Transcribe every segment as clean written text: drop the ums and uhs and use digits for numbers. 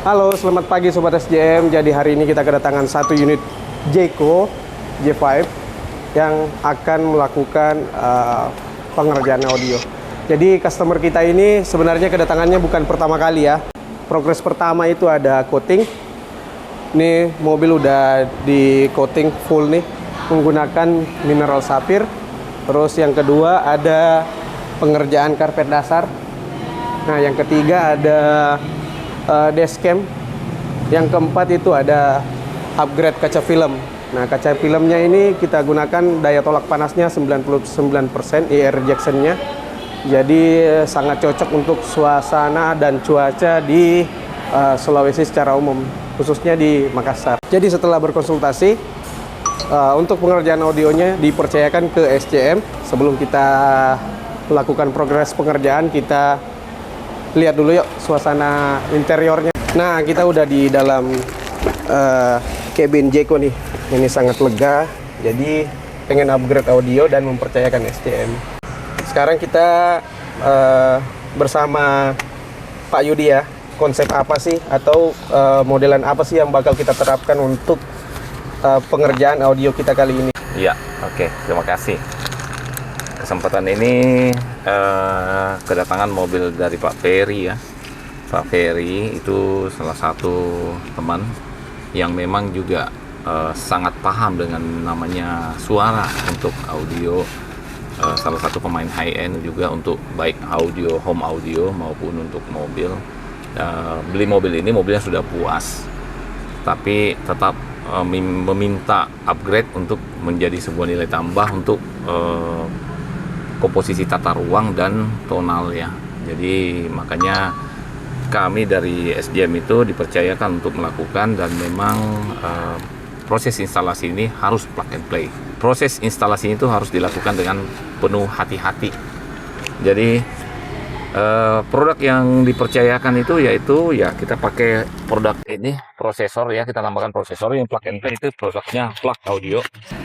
Halo, selamat pagi Sobat SJM. Jadi hari ini kita kedatangan satu unit Jeko J5 yang akan melakukan pengerjaan audio. Jadi customer kita ini sebenarnya kedatangannya bukan pertama kali ya. Progres pertama itu ada coating. Ini mobil udah di coating full nih menggunakan mineral sapphire. Terus yang kedua ada pengerjaan karpet dasar. Nah, yang ketiga ada dashcam. Yang keempat itu ada upgrade kaca film. Nah, kaca filmnya ini kita gunakan daya tolak panasnya 99% air rejection-nya. Jadi sangat cocok untuk suasana dan cuaca di Sulawesi secara umum, khususnya di Makassar. Jadi setelah berkonsultasi untuk pengerjaan audionya dipercayakan ke SJM. Sebelum kita melakukan progres pengerjaan, kita lihat dulu yuk suasana interiornya. Nah, kita udah di dalam cabin Jeko nih. Ini sangat lega. Jadi pengen upgrade audio dan mempercayakan SJM. Sekarang kita bersama Pak Yudi ya. Konsep apa sih atau modelan apa sih yang bakal kita terapkan untuk pengerjaan audio kita kali ini? Iya, oke. Terima kasih. Kesempatan ini kedatangan mobil dari Pak Ferry ya. Pak Ferry itu salah satu teman yang memang juga sangat paham dengan namanya suara untuk audio. Salah satu pemain high end juga untuk baik audio, home audio maupun untuk mobil. Beli mobil ini mobilnya sudah puas, tapi tetap meminta upgrade untuk menjadi sebuah nilai tambah untuk komposisi tata ruang dan tonal ya. Jadi makanya kami dari SDM itu dipercayakan untuk melakukan, dan memang proses instalasi ini harus plug and play. Proses instalasi itu harus dilakukan dengan penuh hati-hati. Jadi produk yang dipercayakan itu yaitu ya kita pakai produk ini, prosesor ya, kita tambahkan prosesor yang plug and play. Itu produknya plug audio,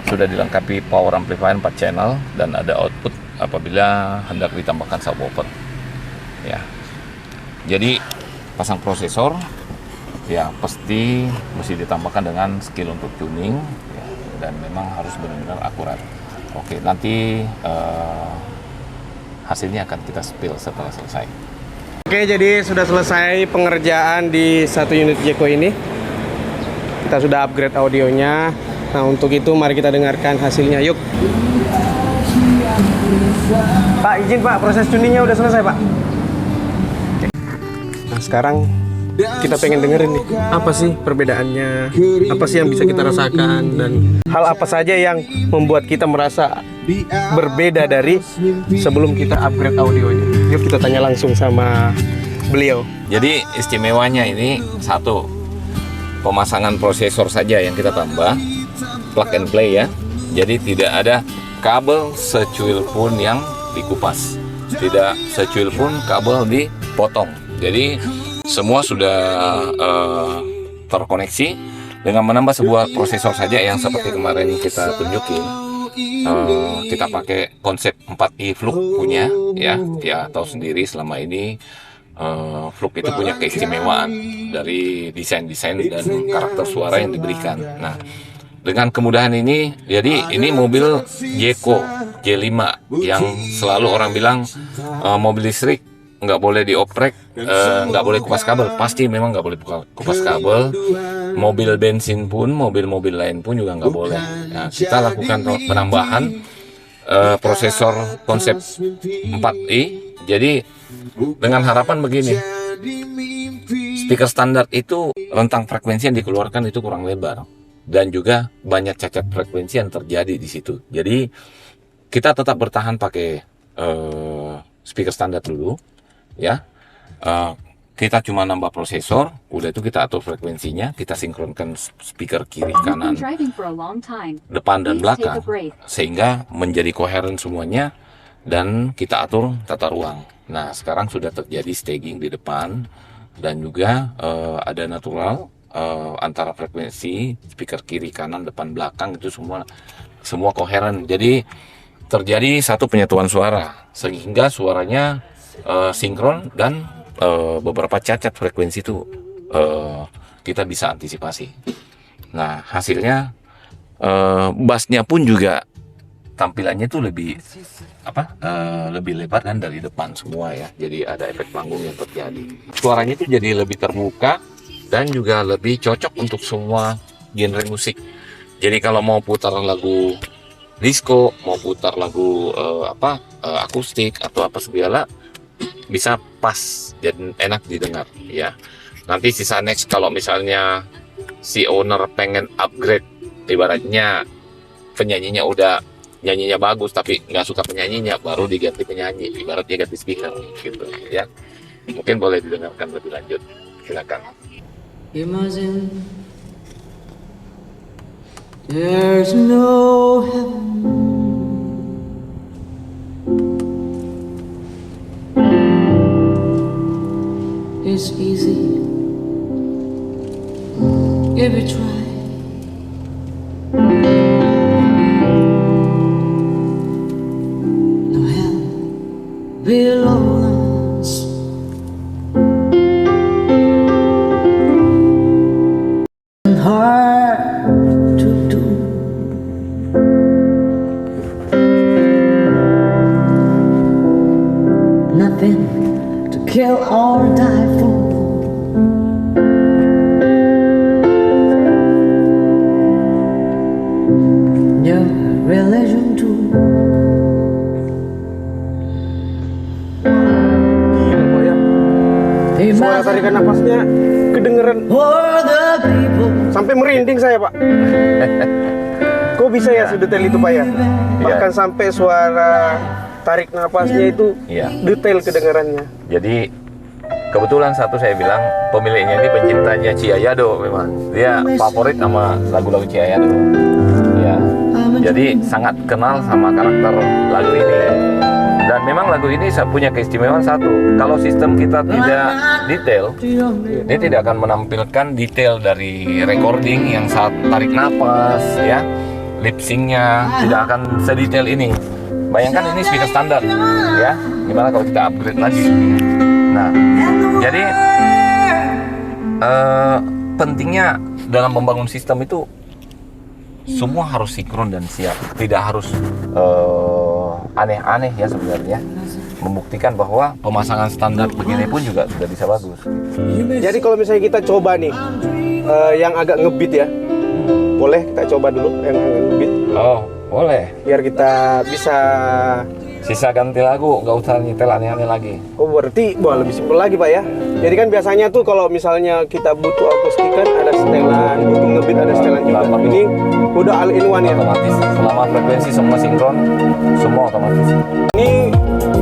sudah dilengkapi power amplifier 4 channel dan ada output apabila hendak ditambahkan subwoofer ya. Jadi pasang prosesor ya pasti mesti ditambahkan dengan skill untuk tuning ya, dan memang harus benar-benar akurat. Oke, nanti hasilnya akan kita spill setelah selesai. Oke, jadi sudah selesai pengerjaan di satu unit Jeko ini. Kita sudah upgrade audionya. Nah, untuk itu mari kita dengarkan hasilnya. Yuk. Pak, izin Pak, proses tuningnya udah selesai Pak. Nah, sekarang kita pengen dengerin nih, apa sih perbedaannya, apa sih yang bisa kita rasakan, dan hal apa saja yang membuat kita merasa berbeda dari sebelum kita upgrade audionya. Yuk kita tanya langsung sama beliau. Jadi istimewanya ini satu, pemasangan prosesor saja yang kita tambah, plug and play ya. Jadi tidak ada kabel secuil pun yang dikupas, tidak secuil pun kabel dipotong. Jadi semua sudah terkoneksi dengan menambah sebuah prosesor saja yang seperti kemarin kita tunjukin. Kita pakai konsep 4i Flux punya ya tahu sendiri selama ini Flux itu punya keistimewaan dari desain-desain dan karakter suara yang diberikan. Nah, dengan kemudahan ini, jadi ini mobil Jeko J5 yang selalu orang bilang mobil listrik nggak boleh dioprek, nggak boleh kupas kabel. Pasti memang nggak boleh kupas kabel. Mobil bensin pun, mobil-mobil lain pun juga nggak boleh. Nah, kita lakukan penambahan prosesor konsep 4i. Jadi dengan harapan begini, speaker standar itu rentang frekuensi yang dikeluarkan itu kurang lebar, dan juga banyak cacat frekuensi yang terjadi di situ. Jadi kita tetap bertahan pakai speaker standar dulu ya. Kita cuma nambah prosesor, udah itu kita atur frekuensinya, kita sinkronkan speaker kiri kanan, depan dan belakang, sehingga menjadi koheren semuanya, dan kita atur tata ruang. Nah, sekarang sudah terjadi staging di depan, dan juga ada natural antara frekuensi speaker kiri kanan depan belakang, itu semua koheren. Jadi terjadi satu penyatuan suara sehingga suaranya sinkron, dan beberapa cacat frekuensi itu kita bisa antisipasi. Nah, hasilnya bassnya pun juga tampilannya tuh lebih lebih lebar kan dari depan semua ya. Jadi ada efek panggung yang terjadi. Suaranya itu jadi lebih terbuka dan juga lebih cocok untuk semua genre musik. Jadi kalau mau putar lagu disco, mau putar lagu akustik atau apa segala, bisa pas dan enak didengar ya. Nanti sisa next kalau misalnya si owner pengen upgrade, ibaratnya penyanyinya udah nyanyinya bagus tapi nggak suka penyanyinya, baru diganti penyanyi, ibaratnya ganti speaker gitu ya. Mungkin boleh didengarkan lebih lanjut, silakan. Imagine there's no heaven. It's easy if you try. No hell below us. Hard to do. Nothing to kill or die for. Your religion too. Gila Pak ya. Suara tarikan napasnya kedengeran For the people. sampai merinding saya Pak. Kok bisa ya sedetail itu Pak ya? Bahkan sampai suara tarik napasnya itu Iya. detail kedengarannya. Jadi kebetulan satu saya bilang pemiliknya ini pencintanya Ciayado, memang dia favorit sama lagu-lagu Ciayado ya. Jadi sangat kenal sama karakter lagu ini. Dan memang lagu ini punya keistimewaan satu, kalau sistem kita tidak detail, dia tidak akan menampilkan detail dari recording yang saat tarik napas ya, lip syncnya tidak akan sedetail ini. Bayangkan ini speaker standar ya, gimana kalau kita upgrade lagi. Nah, jadi pentingnya dalam membangun sistem itu semua harus sinkron dan siap, tidak harus aneh-aneh ya sebenarnya. Membuktikan bahwa pemasangan standar begini pun juga sudah bisa bagus. Jadi kalau misalnya kita coba nih yang agak ngebeat ya, boleh kita coba dulu yang agak ngebeat. Oh, boleh. Biar kita bisa. Sisa ganti lagu, nggak usah nyetel aneh-aneh lagi. Oh berarti wah lebih simpel lagi Pak ya. Jadi kan biasanya tuh kalau misalnya kita butuh akustikan ada setelan, butuh ngebeat ada setelan juga. Nah, Ini udah all in one ya. Otomatis, selama frekuensi semua sinkron, semua otomatis. Ini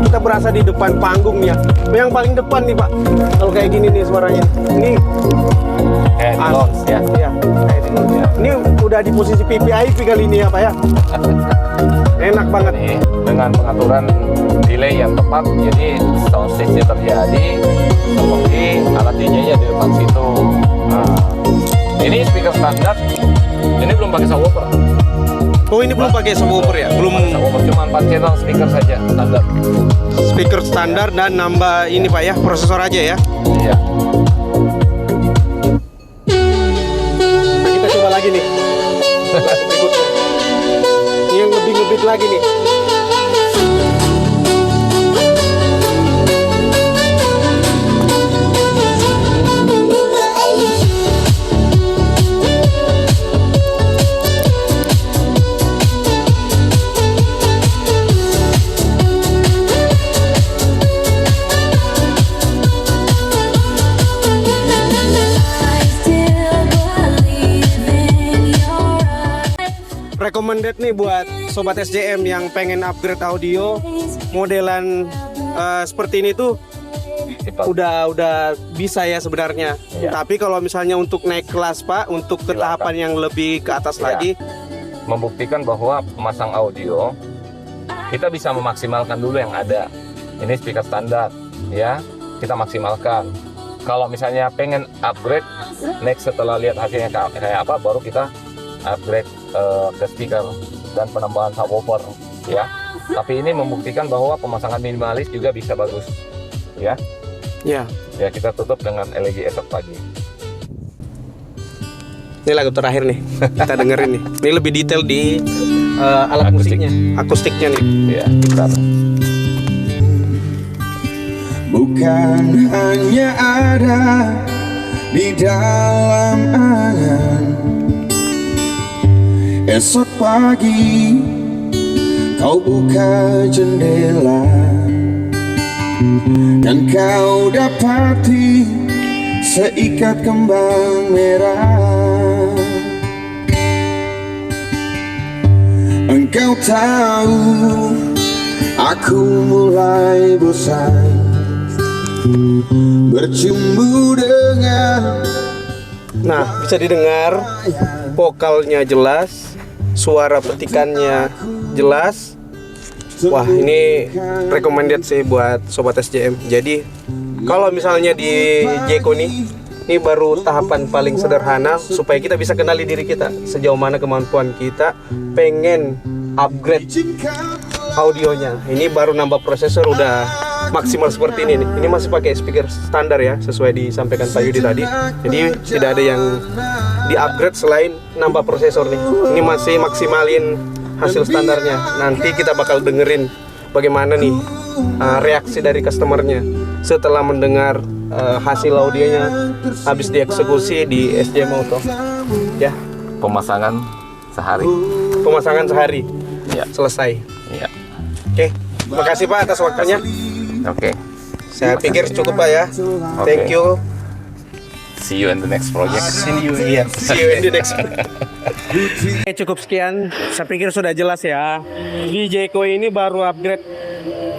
kita berasa di depan panggung ya. Yang paling depan nih Pak. Kalau kayak gini nih suaranya. Ini Di launch ya. Iya, kayak di launch ya. Ini udah di posisi PPIP kali ini ya Pak ya. Enak banget. Ini dengan pengaturan delay yang tepat, jadi sound stage terjadi seperti alat DJ-nya di depan situ. Nah, ini speaker standar, ini belum pakai subwoofer. Oh ini belum pakai subwoofer ya? Belum Subwoofer cuma 4 channel speaker saja standar. speaker standar dan nambah ini Pak ya, prosesor aja ya. Iya. Nah, kita coba lagi nih. Lagu berikutnya. Ini yang lebih ngebeat lagi nih. Recommended nih buat sobat SJM yang pengen upgrade audio modelan seperti ini tuh udah bisa ya sebenarnya. Iya. Tapi kalau misalnya untuk naik kelas Pak, untuk ke Silakan. tahapan yang lebih ke atas Iya. lagi, Membuktikan bahwa memasang audio kita bisa memaksimalkan dulu yang ada. Ini speaker standar ya, kita maksimalkan. Kalau misalnya pengen upgrade, next setelah lihat hasilnya kayak apa, baru kita upgrade ke speaker dan penambahan subwoofer ya. Tapi ini membuktikan bahwa pemasangan minimalis juga bisa bagus ya. ya. Ya, kita tutup dengan LED esok pagi. Ini lagu terakhir nih, kita dengerin nih. Ini lebih detail di alat Akustik. musiknya, akustiknya nih. Ya, gitar. Bukan hanya ada di dalam angan. Esok pagi kau buka jendela dan kau dapati seikat kembang merah. Engkau tahu aku mulai bosan bercumbu dengan. Nah, bisa didengar vokalnya jelas, suara petikannya jelas. Wah, ini recommended sih buat sobat SJM. Jadi kalau misalnya di Jeko nih, ini baru tahapan paling sederhana supaya kita bisa kenali diri kita, sejauh mana kemampuan kita pengen upgrade audionya. Ini baru nambah prosesor udah maksimal seperti ini nih. Ini masih pakai speaker standar ya, sesuai disampaikan Pak Yudi tadi. Jadi tidak ada yang di-upgrade selain nambah prosesor nih. Ini masih maksimalin hasil standarnya. Nanti kita bakal dengerin bagaimana nih reaksi dari customernya setelah mendengar hasil audionya habis dieksekusi di SJM Auto. Ya, Pemasangan sehari. pemasangan sehari Ya. selesai. Ya. Oke, makasih Pak atas waktunya. Oke. Saya pikir cukup Pak ya. Thank you. See you in the next project. See you in the next. Oke, cukup sekian. Saya pikir sudah jelas ya. Di Jeko ini baru upgrade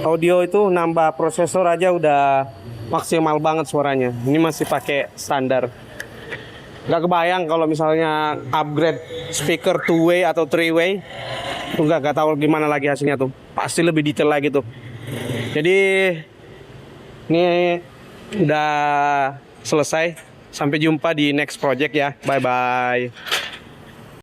audio itu, nambah prosesor aja udah maksimal banget suaranya. Ini masih pakai standar. Gak kebayang kalau misalnya upgrade speaker 2-way atau 3-way. Gak tahu gimana lagi hasilnya tuh. Pasti lebih detail lagi tuh. Jadi ini udah selesai. Sampai jumpa di next project ya. Bye bye.